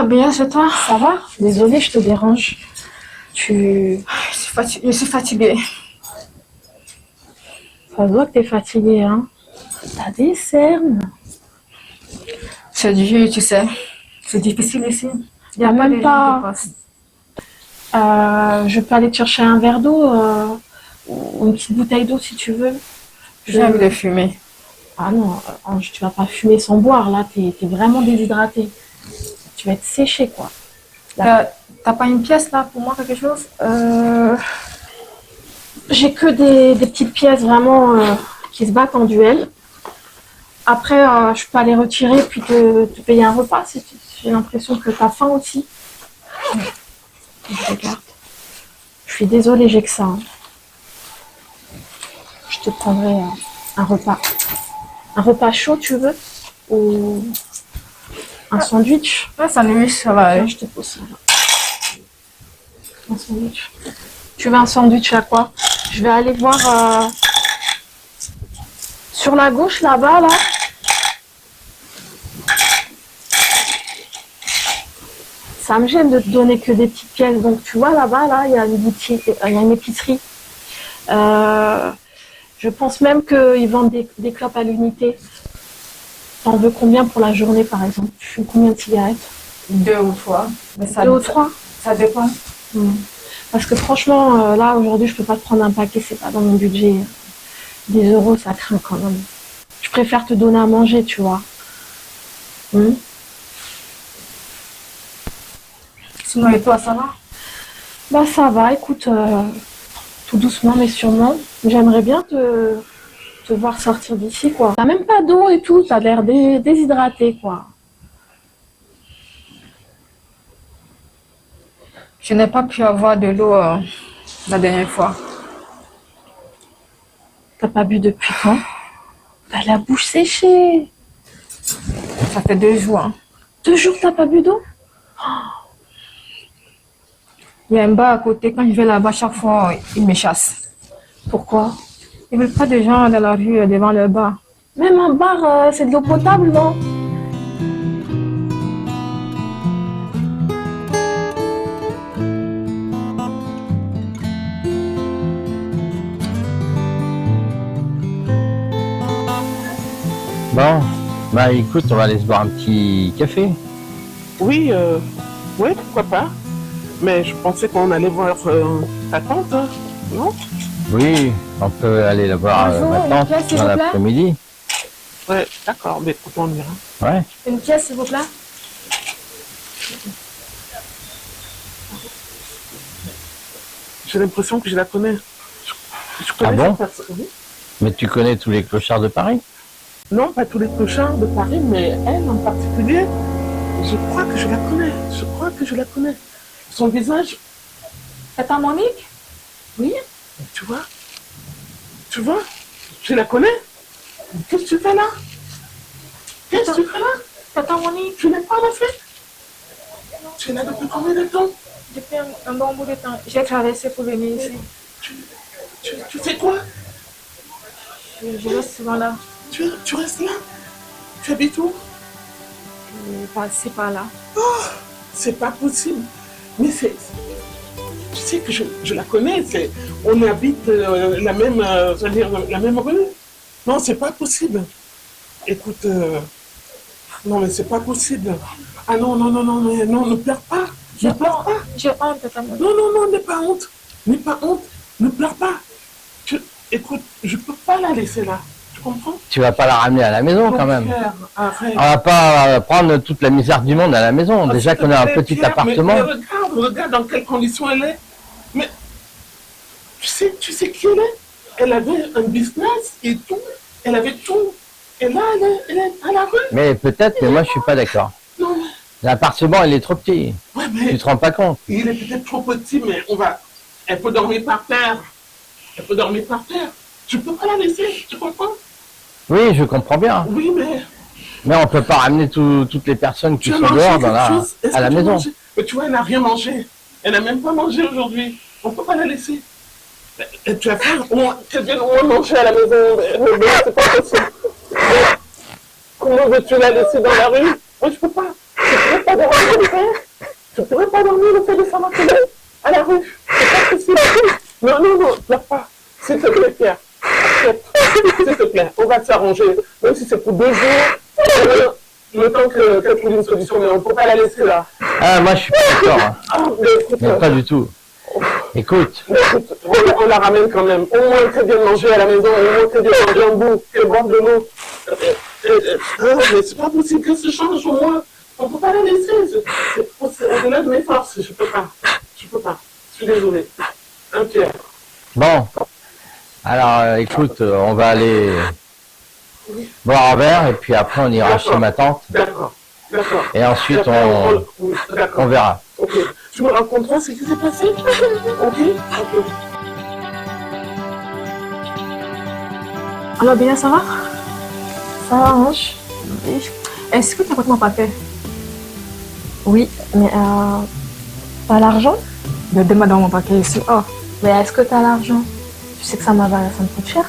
bien chez toi? Ça va? Désolée, je te dérange. Je suis fatiguée. Ça se voit que t'es fatiguée, hein? T'as des cernes. C'est dur, tu sais. C'est difficile ici. Il n'y a Ah, pas même de gens pas. qui passent. Je peux aller te chercher un verre d'eau ou une petite bouteille d'eau si tu veux. J'ai envie de fumer. Ah non, Ange, tu vas pas fumer sans boire, là. T'es vraiment déshydratée. Tu vas être séchée, quoi. T'as pas une pièce là pour moi, quelque chose? J'ai que des petites pièces vraiment qui se battent en duel. Après, je peux aller retirer puis te payer un repas si j'ai l'impression que tu as faim aussi. Je regarde. Je suis désolée, j'ai que ça, hein. Je te prendrai un repas. Un repas chaud, tu veux? Ou un sandwich? Ouais, sandwich, ça va aller. Je te pose ça là. Un sandwich. Tu veux un sandwich à quoi? Je vais aller voir sur la gauche là-bas, là. Ça me gêne de te donner que des petites pièces. Donc tu vois là-bas, là, il y a une boutique, il y a une épicerie. Je pense même qu'ils vendent des clopes à l'unité. T'en veux combien pour la journée, par exemple? Tu fumes combien de cigarettes? 2 ou 3. Mais ça, 2 ou 3? Ça dépend. Parce que franchement, là, aujourd'hui, je peux pas te prendre un paquet, c'est pas dans mon budget. 10 euros, ça craint quand même. Je préfère te donner à manger, tu vois. Sinon, et toi, ça va? Bah ça va, écoute, tout doucement mais sûrement. J'aimerais bien te voir sortir d'ici, quoi. T'as même pas d'eau et tout, t'as l'air déshydraté, quoi. Je n'ai pas pu avoir de l'eau la dernière fois. T'as pas bu depuis quand? T'as la bouche séchée. Ça fait 2 jours. Hein. 2 jours t'as pas bu d'eau? Il y a un bar à côté. Quand je vais là-bas, chaque fois, ils me chassent. Pourquoi? Ils ne veulent pas de gens dans la rue devant leur bar. Même un bar, c'est de l'eau potable, non? Bon, bah écoute, on va aller se boire un petit café. Oui, ouais, pourquoi pas. Mais je pensais qu'on allait voir ta tante, hein, non? Oui, on peut aller la voir Bonjour, ma une tante pièce, s'il dans vous plaît. l'après-midi. Ouais, d'accord, mais écoute, on ira. Ouais. Une pièce, s'il vous plaît. J'ai l'impression que je la connais. Je connais Ah bon? cette personne. Oui. Mais tu connais tous les clochards de Paris? Non, pas tous les clochards de Paris, mais elle en particulier, je crois que je la connais. Je crois que je la connais. Son visage, Tata Monique? oui, tu vois, je la connais. Qu'est-ce que tu fais là? Qu'est-ce que tu fais là? Tata Monique? Tu n'es pas la fête? Tu es là depuis combien de temps? Depuis un bon bout de temps, j'ai traversé pour venir ici. Tu fais quoi? Je reste souvent là. Tu restes là? Tu habites où? Je passe par là. C'est pas possible. Mais c'est... Tu sais que je la connais. On habite la même, je veux dire, la même rue. Non, c'est pas possible. Écoute, non mais c'est pas possible. Ah non, non, non, non, mais non, ne pleure pas. Ne pleure pas. J'ai honte, Tata Monique. Non, non, non, n'aie pas honte. N'aie pas honte. Ne pleure pas. Écoute, je peux pas la laisser là. Tu comprends? Tu vas pas la ramener à la maison quand même. Pierre, arrête. On va pas prendre toute la misère du monde à la maison. Déjà qu'on a un petit Pierre, appartement. Mais regarde dans quelles conditions elle est. Mais tu sais qui elle est? Elle avait un business et tout. Elle avait tout. Et là, elle est à la rue. Mais peut-être, mais moi je suis pas d'accord. Non, mais... L'appartement, il est trop petit. Ouais, mais... Tu te rends pas compte? Il est peut-être trop petit, mais on va... Elle peut dormir par terre. Elle peut dormir par terre. Je peux pas la laisser, tu comprends? Oui, je comprends bien. Oui, mais... Mais on peut pas ramener toutes les personnes qui Tu as sont mangé dehors quelque chose? Est-ce à la que tu as maison. mangé? Mais tu vois, elle n'a rien mangé. Elle n'a même pas mangé aujourd'hui. On peut pas la laisser. Et tu as faim? Qu'elle vienne au moins manger à la maison. Mais c'est pas possible. Comment veux-tu la laisser dans la rue? Moi, je peux pas. Je peux pas déranger les gens. Tu ne pourrais pas dormir le fait de ça maintenant à la rue. C'est pas possible. Non, non, non, pleure pas. S'il te plaît, Pierre. Accepte. S'il te plaît, on va s'arranger. Même si c'est pour 2 jours, le temps qu'elle trouve une solution, mais on ne peut pas la laisser là. Ah, moi, je suis pas d'accord. Hein. Ah, mais écoute, Mais pas du tout. Écoute, on la ramène quand même. Au moins qu'elle vienne manger à la maison, au moins qu'elle vienne manger un bout, qu'elle boive de l'eau. Mais c'est pas possible qu'elle se change au moins. On peut pas la laisser. C'est au-delà de mes forces. Je peux pas. Je peux pas. Je suis désolée. Un Pierre. bon. Alors, écoute, on va aller boire un verre et puis après on ira D'accord. chez ma tante. D'accord. D'accord. Et ensuite Oui, d'accord. on verra. Ok. Tu me raconteras ce qui s'est passé? Ok. Ok. Alors, bien, ça va? Ça va, Ange? Oui. Est-ce que tu as complètement pas fait? Oui, mais t'as l'argent? Donne-moi dans mon paquet ici. Oh, Mais est-ce que t'as l'argent? Tu sais que ça me coûte cher.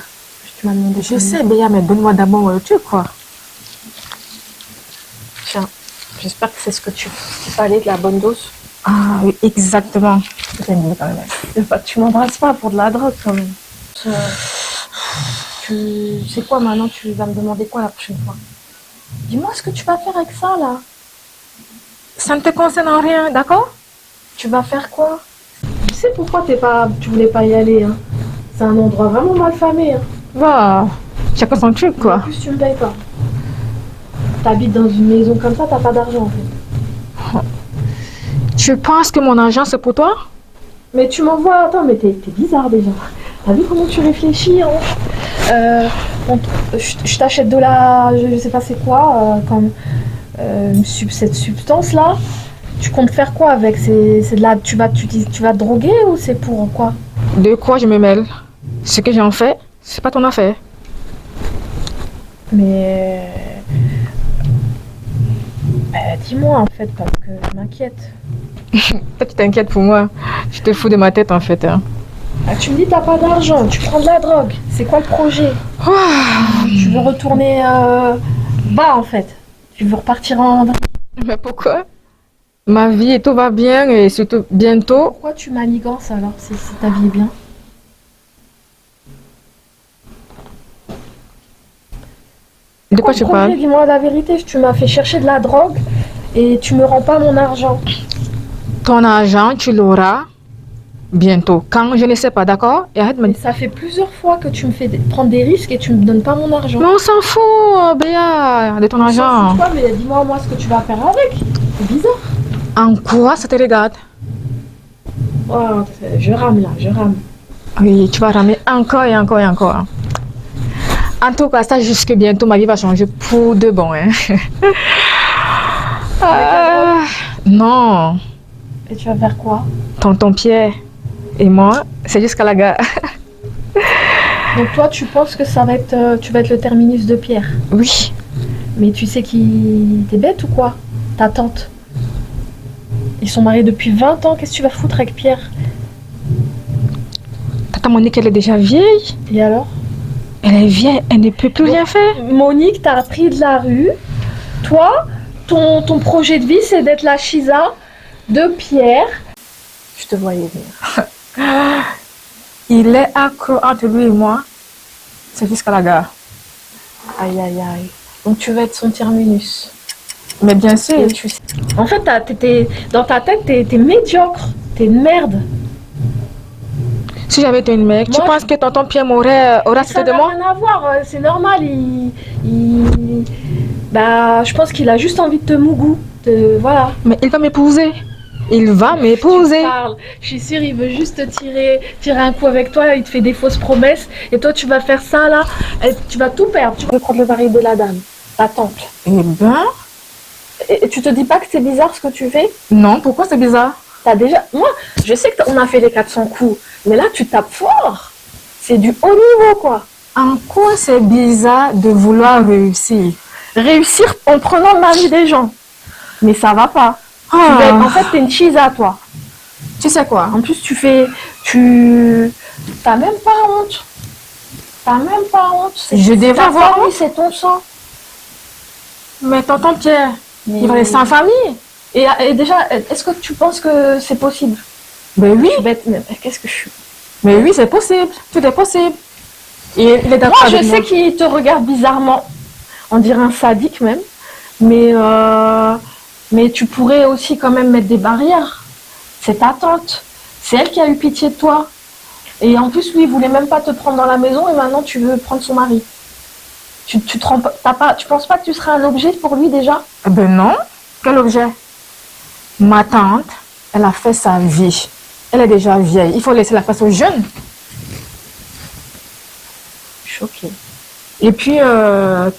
Tu m'as demandé. je sais, Béa, mais donne-moi d'abord le truc, quoi. Tiens, j'espère que c'est ce qu'il fallait, de la bonne dose. Ah oui, exactement. C'est mieux quand même. Tu m'embrasses pas pour de la drogue, quand même. Tu sais quoi, maintenant, tu vas me demander quoi la prochaine fois? Dis-moi ce que tu vas faire avec ça, là. Ça ne te concerne en rien, d'accord? Tu vas faire quoi? Tu sais pourquoi tu voulais pas y aller, hein? C'est un endroit vraiment mal famé, hein. Bah, chacun son truc, En quoi. plus, tu me payes pas. T'habites dans une maison comme ça, t'as pas d'argent, en fait. Tu penses que mon argent, c'est pour toi? Mais tu m'envoies... Attends, mais t'es bizarre, déjà. T'as vu comment tu réfléchis, hein? Je t'achète de la... Je sais pas c'est quoi, comme... cette substance-là. Tu comptes faire quoi avec? C'est de la... Tu vas te droguer ou c'est pour quoi? De quoi je me mêle? Ce que j'en fais, c'est pas ton affaire. Mais... dis-moi, en fait, parce que je m'inquiète. Toi, tu t'inquiètes pour moi. Je te fous de ma tête, en fait. Hein. Ah, tu me dis t'as pas d'argent, tu prends de la drogue. C'est quoi le projet? Tu veux retourner bas, en fait. Tu veux repartir en... Mais pourquoi? Ma vie et tout va bien et surtout bientôt. Pourquoi tu manigances alors, si ta vie est bien? De quoi tu Projet, parles? dis-moi la vérité, tu m'as fait chercher de la drogue et tu me rends pas mon argent. Ton argent, tu l'auras bientôt. Quand je ne sais pas, d'accord? Et arrête de me Mais ça fait plusieurs fois que tu me fais prendre des risques et tu me donnes pas mon argent. Mais on s'en fout, Béa, de ton Je m'en argent. fous de toi, mais dis-moi moi ce que tu vas faire avec. C'est bizarre. En quoi ça te regarde? Oh, je rame là, je rame. Oui, tu vas ramer encore et encore et encore. En tout cas, ça jusque bientôt, ma vie va changer pour de bon. Hein. Non, Et tu vas faire quoi? tonton Pierre et moi, c'est jusqu'à la gare. Donc toi, tu penses que ça va être, tu vas être le terminus de Pierre. Oui, Mais tu sais qui t'es bête ou quoi? Ta tante. Ils sont mariés depuis 20 ans, qu'est-ce que tu vas foutre avec Pierre? tata Monique, elle est déjà vieille. Et alors? Elle est vieille, elle ne peut plus rien faire. Monique, t'as appris de la rue. Toi, ton projet de vie, c'est d'être la Chisa de Pierre. Je te voyais venir. Il est accro entre lui et moi. C'est jusqu'à la gare. Aïe, aïe, aïe. Donc tu vas être son terminus. Mais bien sûr. Et tu sais- En fait, dans ta tête, t'es médiocre. T'es une merde. Si j'avais été une mec, tu Moi, penses que tonton Pierre m'aurait Ça cité de n'a moi? rien à voir, c'est normal. Bah, je pense qu'il a juste envie de te mougou. Voilà. Mais il va m'épouser. Il va m'épouser. Tu parles. Je suis sûre, il veut juste te tirer un coup avec toi. Il te fait des fausses promesses. Et toi, tu vas faire ça là. Et tu vas tout perdre. Tu vas prendre le mari de la dame, ta tante. Eh ben, Et tu te dis pas que c'est bizarre ce que tu fais? non, pourquoi c'est bizarre? T'as déjà. Moi, je sais qu'on a fait les 400 coups. Mais là, tu tapes fort. C'est du haut niveau, quoi. En quoi c'est bizarre de vouloir réussir? Réussir en prenant le mari des gens. Mais ça va pas. En fait, t'es une chisa, toi. Tu sais quoi? En plus, t'as même pas honte. T'as même pas honte. Je devrais ta avoir famille, c'est ton sang. Mais tonton Pierre, Mais il va rester en famille. Et déjà, est-ce que tu penses que c'est possible? Ben oui, Je suis bête, mais qu'est-ce que je suis? mais oui, c'est possible. Tout est possible. Et il est d'accord Moi, je avec moi. sais qu'il te regarde bizarrement. On dirait un sadique même. Mais tu pourrais aussi quand même mettre des barrières. C'est ta tante. C'est elle qui a eu pitié de toi. Et en plus, lui, il voulait même pas te prendre dans la maison et maintenant tu veux prendre son mari. Tu penses pas que tu serais un objet pour lui déjà? Eh ben non. Quel objet? Ma tante, elle a fait sa vie. Elle est déjà vieille. Il faut laisser la place aux jeunes. Choquée. Et puis,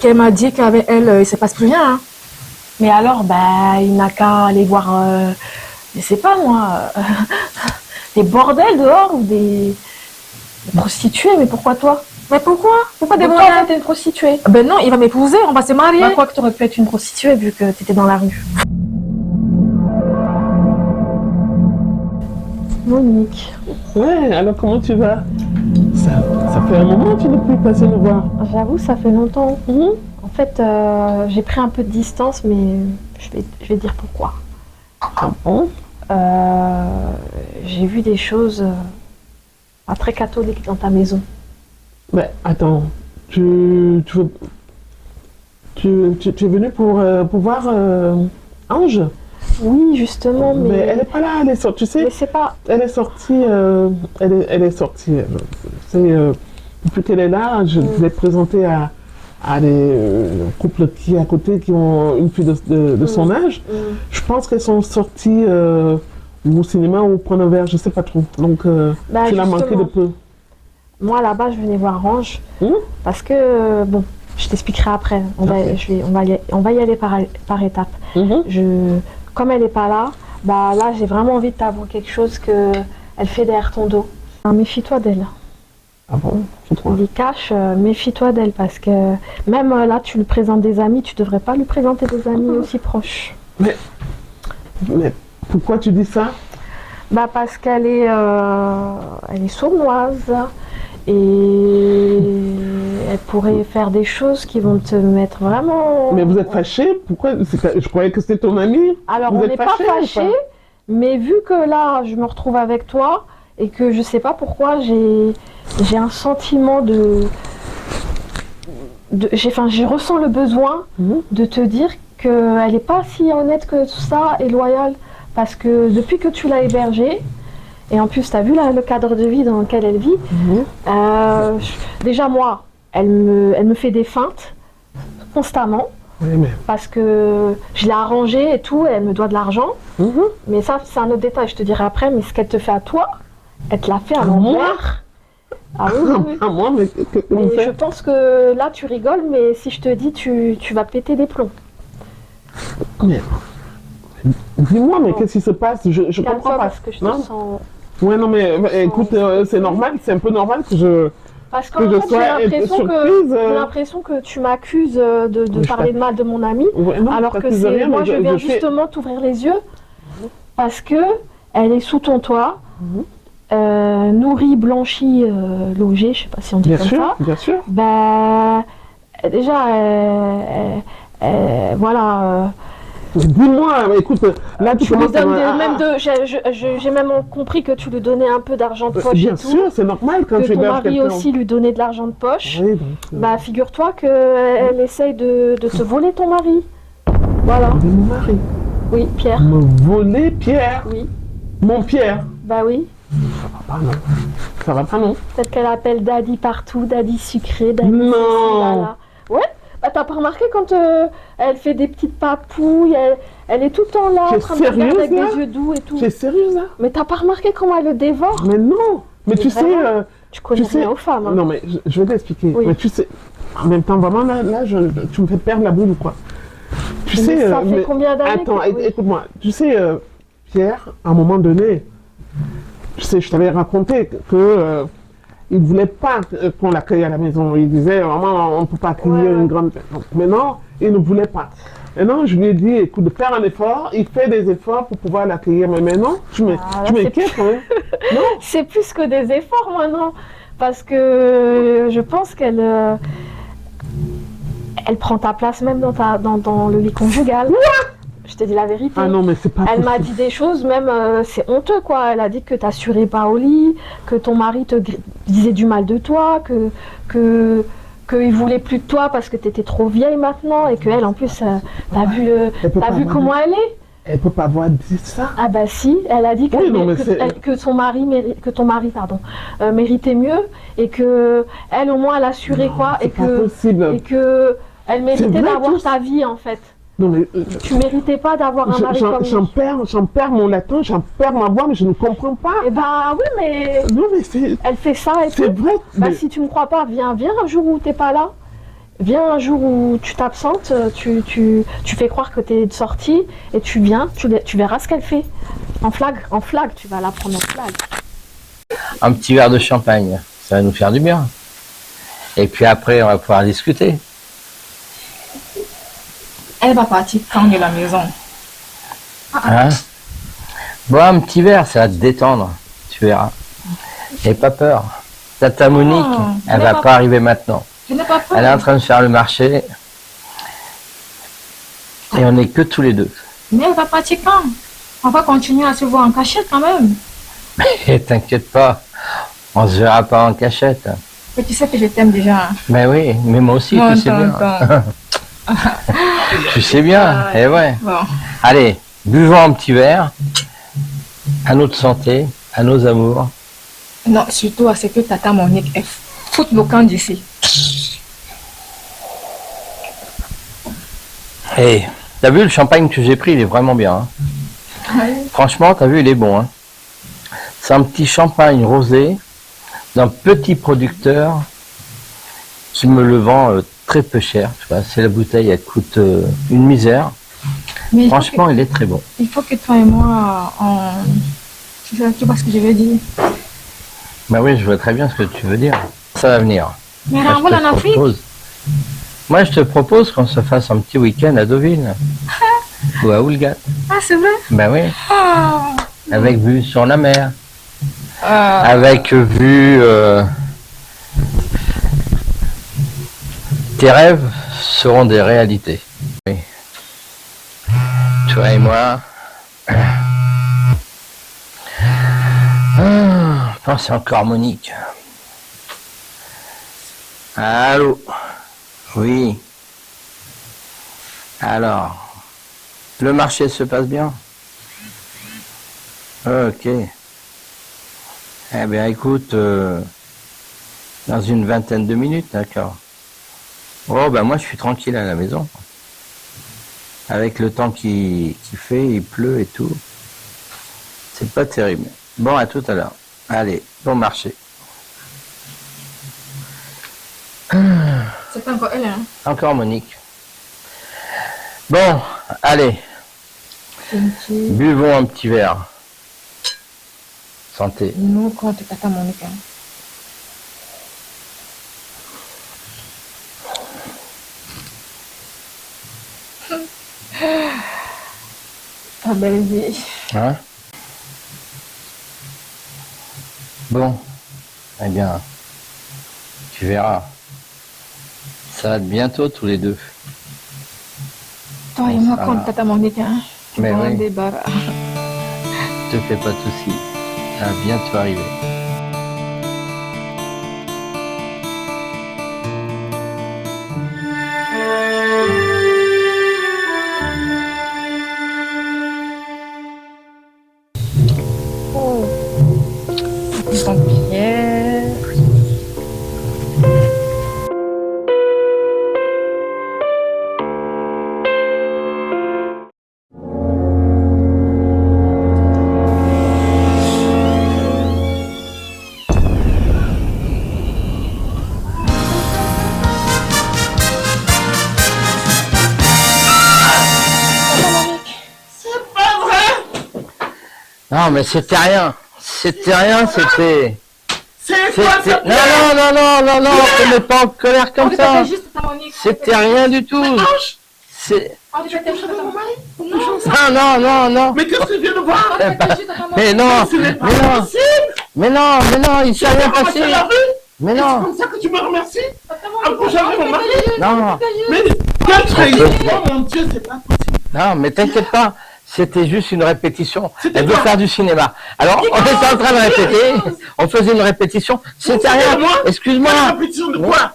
qu'elle m'a dit qu'avec elle, il ne se passe plus rien. Hein. Mais alors, il n'a qu'à aller voir, je sais pas moi, des bordels dehors ou des prostituées. Mais pourquoi toi? Mais pourquoi? Pourquoi des Donc toi, en fait, bordels? t'es une prostituée. Ben non, il va m'épouser, on va se marier. Bah, quoi que t'aurais pu être une prostituée vu que t'étais dans la rue. Monique, Ouais, alors comment tu vas? Ça fait un moment que tu n'es plus passé nous voir. j'avoue, ça fait longtemps. En fait, j'ai pris un peu de distance, mais je vais dire pourquoi. Ah bon? J'ai vu des choses pas très catholiques dans ta maison. Mais attends, tu es venu pour voir Ange? Oui, justement, Mais mais elle n'est pas là, elle est sortie, tu sais, mais c'est pas. elle est sortie, elle est sortie. Depuis qu'elle est là, je l'ai présentée à des couples qui à côté qui ont une fille de son âge. Je pense qu'elles sont sorties au cinéma ou prendre un verre, je sais pas trop. Donc tu l'as manqué de peu. Moi, là-bas, je venais voir Ange parce que, bon, je t'expliquerai après. On va y aller par étapes. Comme elle n'est pas là, là, j'ai vraiment envie de t'avouer quelque chose qu'elle fait derrière ton dos. Méfie-toi d'elle. Ah bon? Il cache, méfie-toi d'elle parce que même là, tu lui présentes des amis, tu devrais pas lui présenter des amis aussi proches. Mais pourquoi tu dis ça? Parce qu'elle est sournoise et elle pourrait faire des choses qui vont te mettre vraiment... Mais vous êtes fâchés? Pourquoi? Je croyais que c'était ton ami. Alors, vous on êtes n'est pas fâchés ou pas? fâchés, mais vu que là, je me retrouve avec toi et que je sais pas pourquoi, j'ai un sentiment je ressens le besoin de te dire qu'elle n'est pas si honnête que tout ça et loyale. Parce que depuis que tu l'as hébergée, et en plus, tu as vu le cadre de vie dans lequel elle vit, déjà moi, elle me fait des feintes constamment. Oui, mais... Parce que je l'ai arrangée et tout, et elle me doit de l'argent. Mais ça, c'est un autre détail, je te dirai après. Mais ce qu'elle te fait à toi, elle te l'a fait à l'envers. Ah oui, oui. À moi, mais comment Mais je faire? pense que là, tu rigoles, mais si je te dis, tu vas péter des plombs. Mais... Dis-moi, mais qu'est-ce qui se passe? Je comprends Calme-toi pas. parce que je te Non? sens... Ouais, non, mais écoute, c'est normal, c'est un peu normal que je... Parce Que qu'en je fait, sois surprise, j'ai l'impression que tu m'accuses de parler de mal de mon amie, Ouais, non, alors pas que de c'est rien, moi, mais je viens fais- justement t'ouvrir les yeux parce que elle est sous ton toit, nourrie, blanchie, logée, je sais pas si on dit Bien comme sûr, ça. bien sûr. Déjà, voilà. Dis-moi, écoute, là tu Tu lui commences donnes à... même j'ai même compris que tu lui donnais un peu d'argent de poche Bien et tout. sûr, c'est normal quand Que tu ton héberges mari quelqu'un. aussi lui donnait de l'argent de poche. Oui, donc... Figure-toi qu'elle essaye de te voler ton mari. Voilà. de mon mari. Oui, Pierre. Me voler Pierre. Oui. Mon Pierre. Oui. Ça va pas, non. Ça va pas, non. Peut-être qu'elle appelle Daddy partout, Daddy sucré, Daddy Non. ceci, là. Ouais. T'as pas remarqué quand elle fait des petites papouilles, elle est tout le temps là en T'es train de regarder avec sérieuse, là des yeux doux et tout. Tu es sérieuse, là? Mais t'as pas remarqué comment elle le dévore? Mais non. Mais tu sais... vraiment, tu connais tu sais- rien aux femmes. Hein. Non, mais je vais t'expliquer. Oui. Mais tu sais... En même temps, vraiment, là tu me fais perdre la boule ou quoi? Tu Mais sais... ça fait combien d'années Attends, que- oui. écoute-moi. Tu sais, Pierre, à un moment donné, tu sais, je t'avais raconté que il ne voulait pas qu'on l'accueille à la maison. Il disait, vraiment, on ne peut pas accueillir une grande... Donc, maintenant, il ne voulait pas. Maintenant, je lui ai dit, écoute, de faire un effort. Il fait des efforts pour pouvoir l'accueillir. Mais maintenant, tu m'inquiètes quand même. Non. C'est plus que des efforts maintenant. Parce que je pense qu'elle elle prend ta place même dans le lit conjugal. Je t'ai dit la vérité. Ah non, mais c'est pas Elle m'a possible. dit des choses, même c'est honteux quoi. Elle a dit que t'assurais pas au lit, que ton mari disait du mal de toi, qu'il voulait plus de toi parce que t'étais trop vieille maintenant et qu'elle en plus t'as vu Elle peut pas avoir comment elle est. Elle peut pas avoir dit ça. Ah bah si, elle a dit que, Oui, non, mais c'est- que ton mari méritait mieux et que elle au moins elle assurait Non, quoi c'est pas possible. et que elle méritait vrai, d'avoir tout ça. ta vie en fait. Non, mais Tu méritais pas d'avoir un mari comme lui. j'en perds mon latin, j'en perds ma voix, mais je ne comprends pas. Eh ben oui, mais Non, mais c'est elle fait ça et c'est tout. vrai. Bah mais- si tu me crois pas, viens un jour où t'es pas là. Viens un jour où tu t'absentes, tu fais croire que t'es sortie et tu viens, tu verras ce qu'elle fait. En flag, tu vas la prendre en flag. Un petit verre de champagne, ça va nous faire du bien. Et puis après, on va pouvoir discuter. Elle va partir quand de la maison. Hein? Bois un petit verre, ça va te détendre, tu verras. N'aie pas peur. Tata Monique, elle n'aie va pas pas arriver maintenant. Je n'ai pas peur. Elle est en train de faire le marché. Et on n'est que tous les deux. Mais elle va partir quand? On va continuer à se voir en cachette quand même. Et t'inquiète pas, on se verra pas en cachette. Mais tu sais que je t'aime déjà. Ben oui, mais moi aussi, tu sais bien. Tu sais bien, et ouais. Bon. Allez, buvons un petit verre. À notre santé, à nos amours. Non, surtout à ce que Tata Monique elle foute le camp d'ici. Hey, t'as vu le champagne que j'ai pris, il est vraiment bien. Hein. Franchement, t'as vu, il est bon. Hein. C'est un petit champagne rosé d'un petit producteur qui me le vend très peu cher. Tu vois, c'est la bouteille, elle coûte une misère. Mais Franchement, il est très bon. il faut que toi et moi, tu vois ce que je veux dire. Ben oui, je vois très bien ce que tu veux dire. Ça va venir. Mais Moi, renvoie je te en Afrique. propose- Moi, je te propose qu'on se fasse un petit week-end à Deauville. Ou à Oulgat. Ah, c'est vrai? Ben oui, Ah. avec vue sur la mer. Ah. Avec vue... Tes rêves seront des réalités. Oui. Toi et moi... Ah, c'est encore Monique. Allô? Oui. Alors, le marché se passe bien? Ok. Eh bien, écoute, dans une vingtaine de minutes, d'accord. Oh, ben moi, je suis tranquille à la maison. Avec le temps qui fait, il pleut et tout. C'est pas terrible. Bon, à tout à l'heure. Allez, bon marché. C'est pas encore elle, hein? Encore Monique. Bon, allez, buvons un petit verre. Santé. Nous contre Tata Monique. Hein. Ta belle vie. Hein? Bon, eh bien, tu verras. Ça va être bientôt tous les deux. Toi et moi Ah. contre Tata Monique. Hein? Mais Bon oui. débarras. Te fais pas de soucis. Ça va bientôt arriver. Pierre. Non, mais c'était rien. C'était rien, c'était... C'est quoi c'était- ça? Non, non, non, non, non, non, te mets pas en colère comme ça. C'était juste Tata Monique. C'était rien du tout. C'est... On lui fait juste Tata Monique. Non, non, non, non. Mais qu'est-ce que je viens de voir? On lui fait juste Tata Monique. Mais non, Ce n'est pas mais non, possible! mais non, mais non, il s'est rien Tu passé. m'as la rue? Mais Et c'est non, comme ça que tu me remercies? Tata Ah, pour jamais mon mari? non. Mais quelle trahison! Oh mon Dieu, c'est pas possible! Non, mais t'inquiète pas. C'était juste une répétition. C'était Elle veut quoi? faire du cinéma. Alors, on était en train de répéter. On faisait une répétition. C'était rien. Excuse-moi. Quelle répétition de quoi?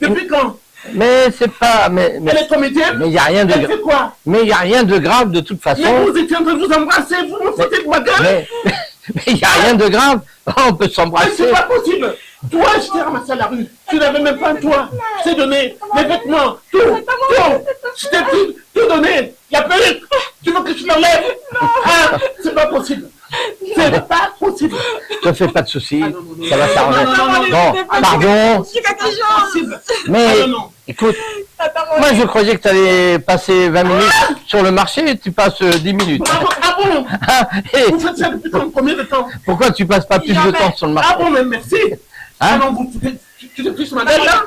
Depuis quand? Mais c'est pas, mais Elle est comédienne? il y a rien de Elle fait quoi? mais il y a rien de grave de toute façon. Mais vous étiez en train de vous embrasser, vous me foutez de ma gueule? Mais il y a rien de grave. On peut Mais s'embrasser. c'est pas possible. Toi, je t'ai ramassé à la rue. Tu n'avais même pas un toit. Je t'ai donné mes vêtements, tout. Je t'ai tout donné. La perruque. Tu veux que je l'enlève? Ah, c'est pas possible. C'est pas possible. Ne fais pas de soucis. Ah, non. Ça va s'arranger. Non, Bon, pardon. C'est pas possible. Mais Ah, non. écoute, moi je croyais que tu allais passer 20 minutes sur le marché et tu passes 10 minutes. Ah bon? Et Vous faites ça depuis combien de temps? pourquoi tu passes pas plus de temps sur le marché? Ah bon, mais merci. Hein? Ah non, tu te fiches de ma gueule là?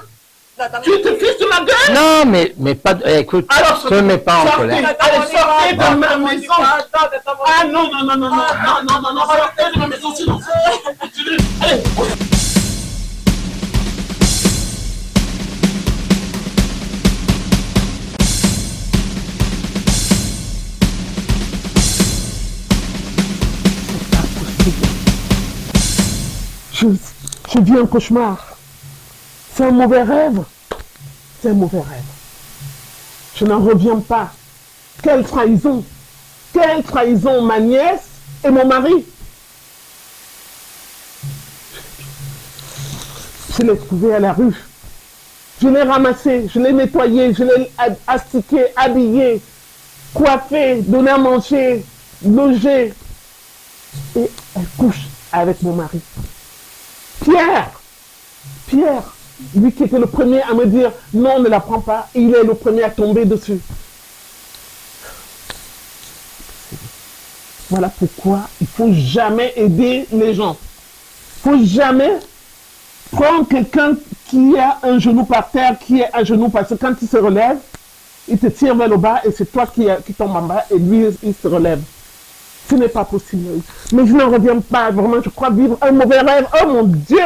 Tu te fiches de ma gueule? Non, mais pas. Écoute, Alors, te mets pas en colère. Allez, sortez de ma maison. Ah non, sortez de ma maison, sinon. Allez. J'ai vu un cauchemar. C'est un mauvais rêve. C'est un mauvais rêve. Je n'en reviens pas. Quelle trahison. Quelle trahison, ma nièce et mon mari. Je l'ai trouvé à la rue. Je l'ai ramassé, je l'ai nettoyé, je l'ai astiqué, habillé, coiffé, donné à manger, logé. Et elle couche avec mon mari. Pierre, lui qui était le premier à me dire non, ne la prends pas, il est le premier à tomber dessus. Voilà pourquoi il faut jamais aider les gens. Il faut jamais prendre quelqu'un qui a un genou par terre, qui est à genoux, parce que quand il se relève, il te tire vers le bas et c'est toi qui tombe en bas et lui, il se relève. Ce n'est pas possible. Mais je n'en reviens pas, vraiment, je crois vivre un mauvais rêve. Oh mon Dieu!